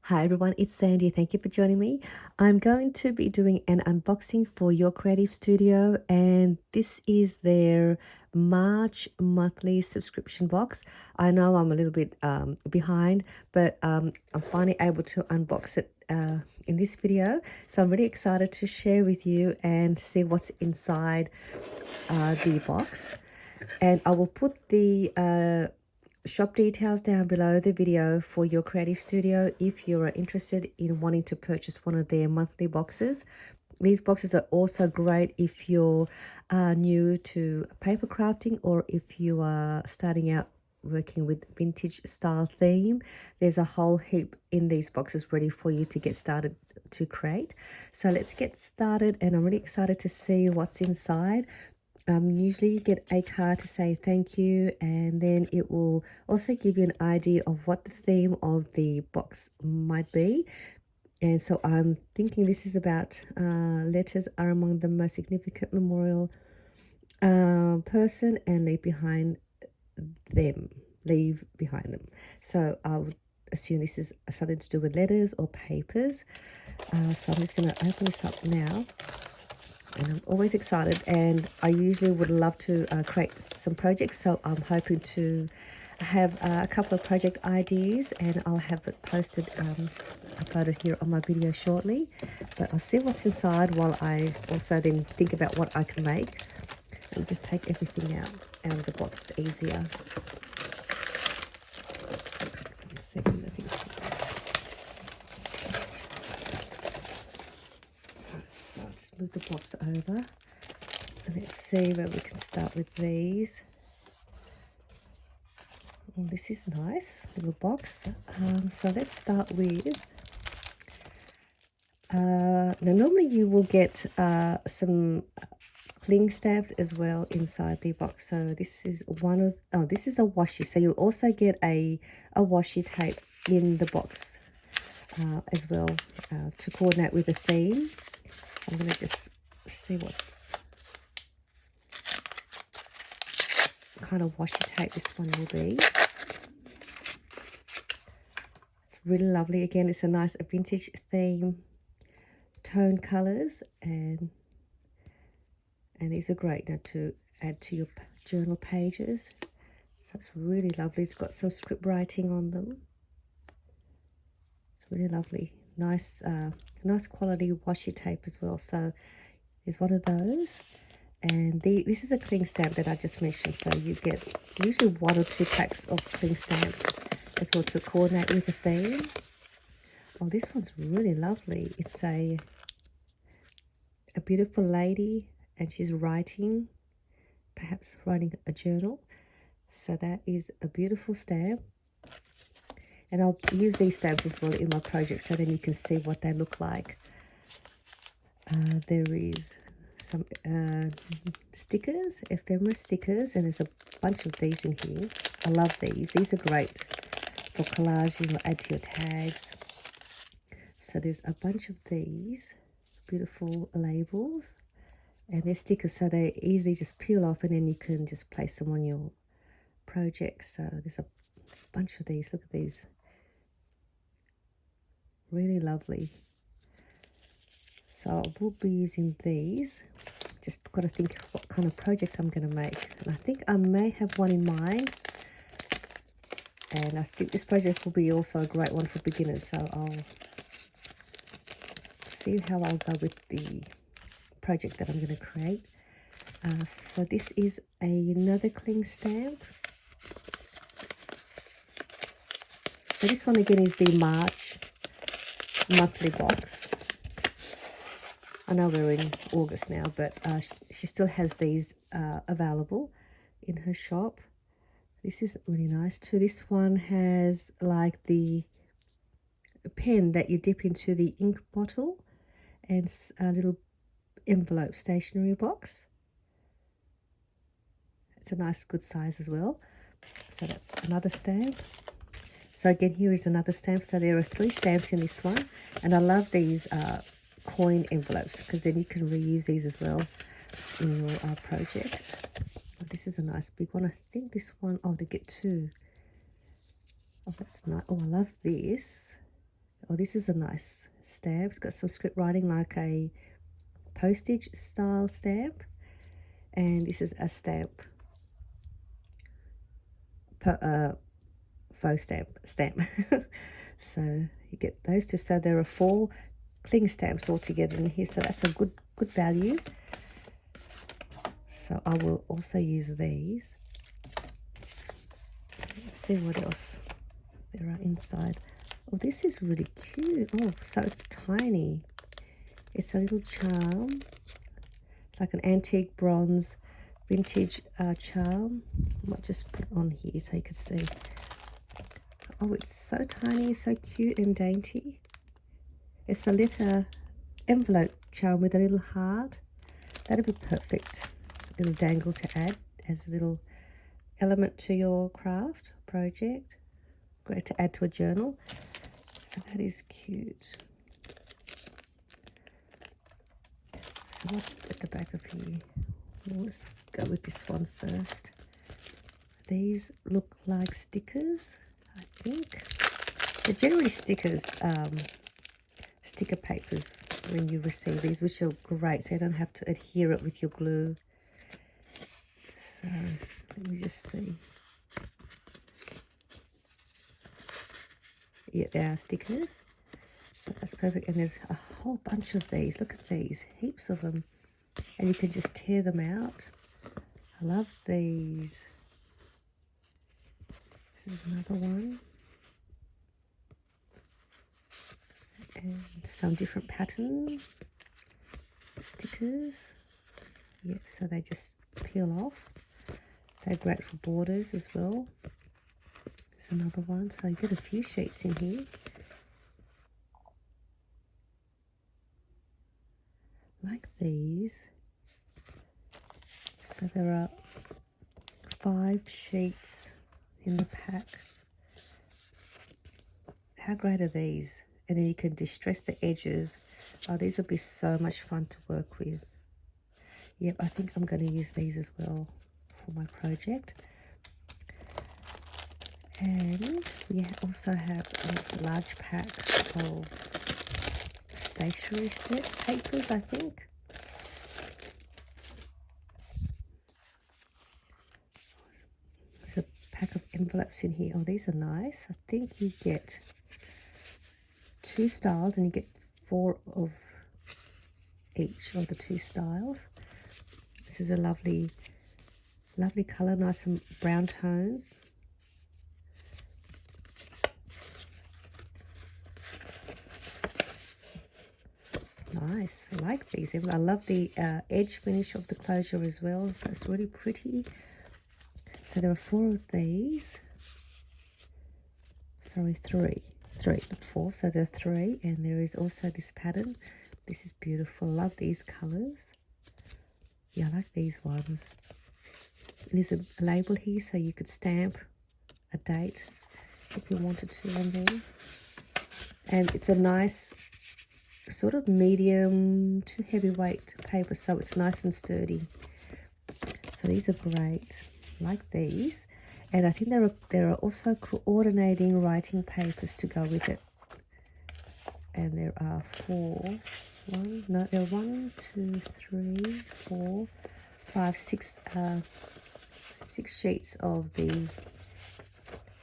Hi everyone, it's Sandy. Thank you for joining me. I'm going to be doing an unboxing for Your Creative Studio, and this is their March monthly subscription box. I know I'm a little bit behind, but I'm finally able to unbox it in this video. So I'm really excited to share with you and see what's inside the box. And I will put the shop details down below the video for Your Creative Studio if you're interested in wanting to purchase one of their monthly boxes. These boxes are also great if you're new to paper crafting or if you are starting out working with vintage style theme. There's a whole heap in these boxes ready for you to get started to create. So let's get started, and I'm really excited to see what's inside. Usually you get a card to say thank you, and then it will also give you an idea of what the theme of the box might be. And so I'm thinking this is about letters are among the most significant memorial person and leave behind them. So I would assume this is something to do with letters or papers. So I'm just going to open this up now. And I'm always excited, and I usually would love to create some projects, so I'm hoping to have a couple of project ideas, and I'll have it posted, uploaded here on my video shortly. But I'll see what's inside while I also then think about what I can make. And just take everything out of the box, it's easier. One second, I think. So I'll just move the box over, and let's see where we can start with these. Oh, this is nice little box. So let's start with now normally you will get some cling stamps as well inside the box. So this is this is a washi, so you'll also get a washi tape in the box as well to coordinate with the theme. So I'm going to just see what's kind of washi tape this one will be. It's really lovely. Again, it's a nice vintage theme, tone colors, and these are great now to add to your journal pages. So it's really lovely. It's got some script writing on them. It's really lovely. Nice nice quality washi tape as well. So there's one of those. And this is a cling stamp that I just mentioned. So you get usually 1 or 2 packs of cling stamp as well to coordinate with the theme. Oh, this one's really lovely. It's a beautiful lady, and she's writing, perhaps writing a journal. So that is a beautiful stamp. And I'll use these stamps as well in my project so then you can see what they look like. There is some stickers, ephemera stickers, and there's a bunch of these in here. I love these. These are great for collaging or add to your tags. So there's a bunch of these beautiful labels, and they're stickers, so they easily just peel off, and then you can just place them on your project. So there's a bunch of these. Look at these, really lovely. So I will be using these. Just got to think of what kind of project I'm going to make, and I think I may have one in mind, and I think this project will be also a great one for beginners. So I'll see how I'll go with the project that I'm going to create. So this is another cling stamp. So this one again is the March monthly box. I know we're in August now, but she still has these available in her shop. This is really nice too. This one has like the pen that you dip into the ink bottle, and a little envelope stationery box. It's a nice good size as well. So that's another stamp. So again, here is another stamp. So there are 3 stamps in this one, and I love these coin envelopes because then you can reuse these as well in your projects. This is a nice big one. I think this one, oh, they get 2. Oh, that's nice. Oh, I love this. Oh, this is a nice stamp. It's got some script writing like a postage style stamp. And this is a stamp, faux stamp. So you get those two. So there are 4 cling stamps all together in here. So that's a good value. So I will also use these. Let's see what else there are inside. Oh, this is really cute. Oh, so tiny. It's a little charm. It's like an antique bronze vintage charm. I might just put it on here so you can see. Oh, it's so tiny, so cute and dainty. It's a little envelope charm with a little heart. That'd be perfect. A little dangle to add as a little element to your craft project. Great to add to a journal. So that is cute. So what's at the back of here? Let's go with this one first. These look like stickers, I think. They're generally stickers, sticker papers when you receive these, which are great, so you don't have to adhere it with your glue. So let me just see. Yeah, they are stickers. So that's perfect. And there's a whole bunch of these. Look at these, heaps of them. And you can just tear them out. I love these. This is another one. And some different pattern stickers. Yeah, so they just peel off. They're great for borders as well. There's another one. So you get a few sheets in here. Like these. So there are 5 sheets in the pack. How great are these? And then you can distress the edges. Oh, these will be so much fun to work with. Yep, I think I'm going to use these as well for my project. And we also have this large pack of stationery set papers, I think. There's a pack of envelopes in here. Oh, these are nice. I think you get 2 styles and you get 4 of each of the 2 styles. This is a lovely colour, nice and brown tones. It's nice. I like these. I love the edge finish of the closure as well. So it's really pretty. So there are 4 of these. Sorry, 3, not 4. So there are 3, and there is also this pattern. This is beautiful. I love these colours. Yeah, I like these ones. And there's a label here, so you could stamp a date if you wanted to on there. And it's a nice sort of medium to heavyweight paper, so it's nice and sturdy. So these are great. I like these. And I think there are also coordinating writing papers to go with it. And there are 4. There are 1, 2, 3, 4, 5, 6 sheets of the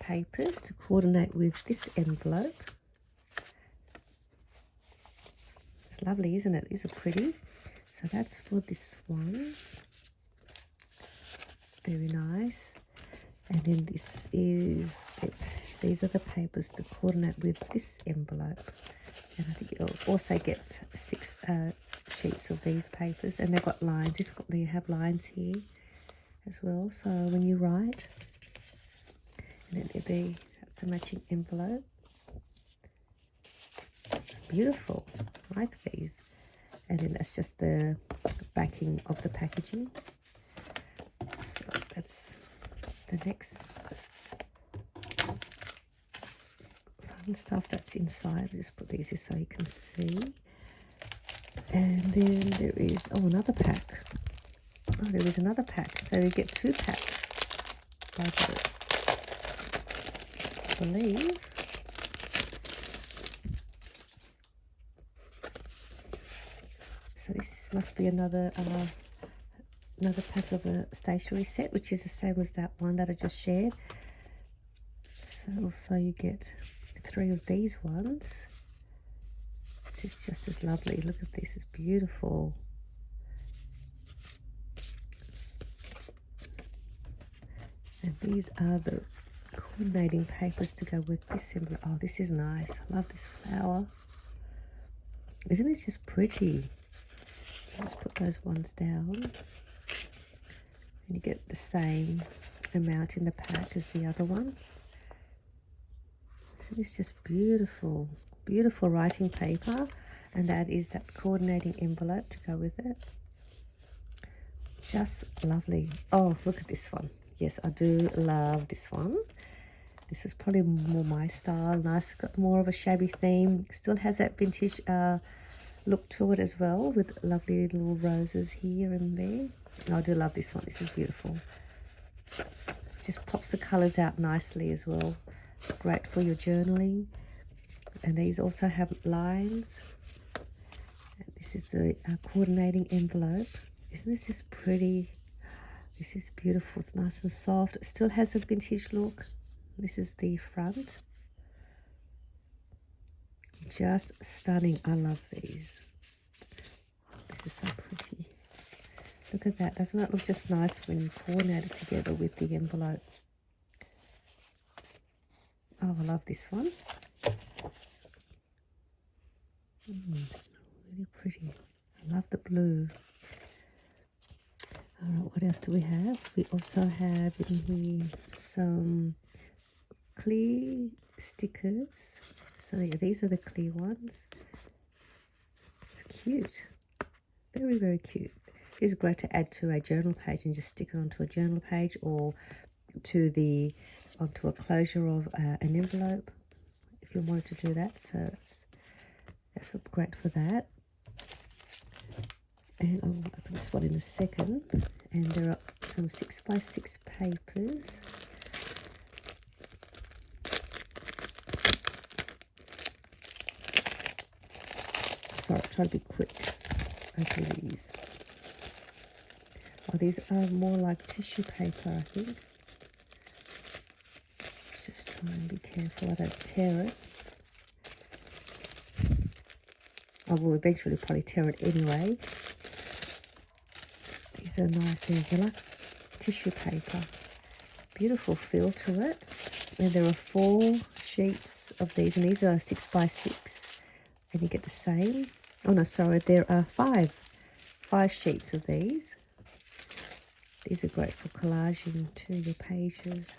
papers to coordinate with this envelope. It's lovely, isn't it? These are pretty. So that's for this one. Very nice. And then these are the papers to coordinate with this envelope. And I think you'll also get 6 sheets of these papers. And they've got lines. They have lines here as well. So when you write, and then that's a matching envelope. Beautiful. I like these. And then that's just the backing of the packaging. So that's the next fun stuff that's inside. I'll just put these here so you can see. And then there is another pack. Oh, there is another pack. So you get 2 packs. I believe. So this must be another pack of a stationery set, which is the same as that one that I just shared. So also you get 3 of these ones. This is just as lovely. Look at this, it's beautiful. And these are the coordinating papers to go with this envelope. Oh, this is nice. I love this flower. Isn't this just pretty? Let's put those ones down. And you get the same amount in the pack as the other one. So this is just beautiful. Beautiful writing paper. And that is that coordinating envelope to go with it. Just lovely. Oh, look at this one. Yes, I do love this one. This is probably more my style. Nice, got more of a shabby theme. Still has that vintage look to it as well, with lovely little roses here and there. I do love this one. This is beautiful. Just pops the colours out nicely as well. Great for your journaling. And these also have lines. And this is the coordinating envelope. Isn't this just pretty? This is beautiful. It's nice and soft. It still has a vintage look. This is the front. Just stunning. I love these. This is so pretty. Look at that. Doesn't that look just nice when you coordinate it together with the envelope? Oh, I love this one. Really pretty. I love the blue. All right, what else do we have? We also have in here some clear stickers. So yeah, these are the clear ones. It's cute. Very, very cute. It's great to add to a journal page and just stick it onto a journal page, or onto a closure of an envelope if you wanted to do that. So that's great for that. And I'll open this one in a second. And there are some 6x6 papers. Sorry, try to be quick. Open these. Oh, these are more like tissue paper, I think. Let's just try and be careful I don't tear it. I will eventually probably tear it anyway. These are nice. They're like tissue paper. Beautiful feel to it. And there are 4 sheets of these, and these are 6x6. And you get the same. Oh no, sorry, there are 5 sheets of these. These are great for collaging to your pages.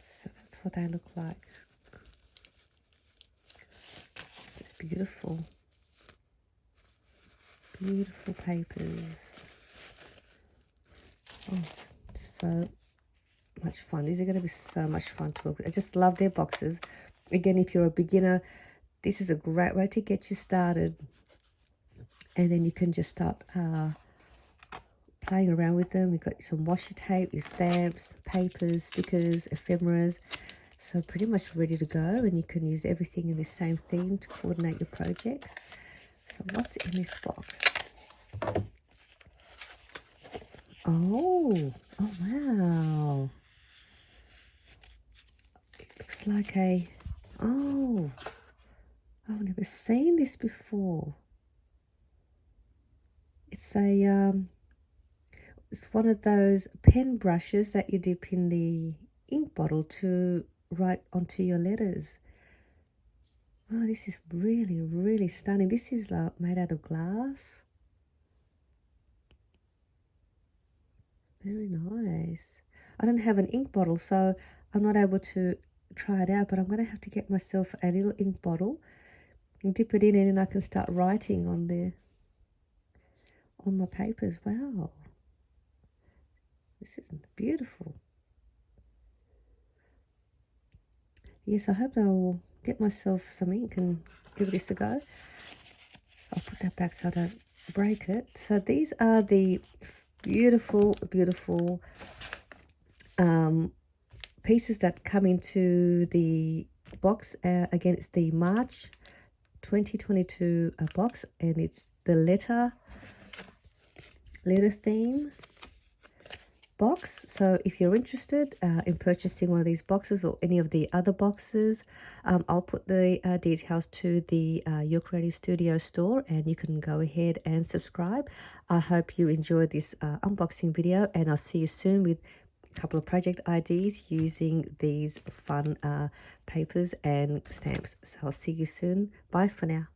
So that's what they look like. Just beautiful. Beautiful papers. Oh, so much fun. These are going to be so much fun to work with. I just love their boxes. Again, if you're a beginner, this is a great way to get you started. And then you can just start playing around with them. You've got some washi tape, your stamps, papers, stickers, ephemeras. So pretty much ready to go. And you can use everything in the same theme to coordinate your projects. So what's in this box? Oh wow. It looks like I've never seen this before. It's it's one of those pen brushes that you dip in the ink bottle to write onto your letters. Oh, this is really, really stunning. This is made out of glass. Very nice. I don't have an ink bottle, so I'm not able to try it out, but I'm going to have to get myself a little ink bottle and dip it in, and then I can start writing on my papers. Wow. This is beautiful. Yes, I hope I'll get myself some ink and give this a go. So I'll put that back so I don't break it. So these are the beautiful, beautiful pieces that come into the box. Again, it's the March 2022 box, and it's the letter theme box. So if you're interested in purchasing one of these boxes or any of the other boxes, I'll put the details to the Your Creative Studio store, and you can go ahead and subscribe. I hope you enjoyed this unboxing video, and I'll see you soon with a couple of project ideas using these fun papers and stamps. So I'll see you soon. Bye for now.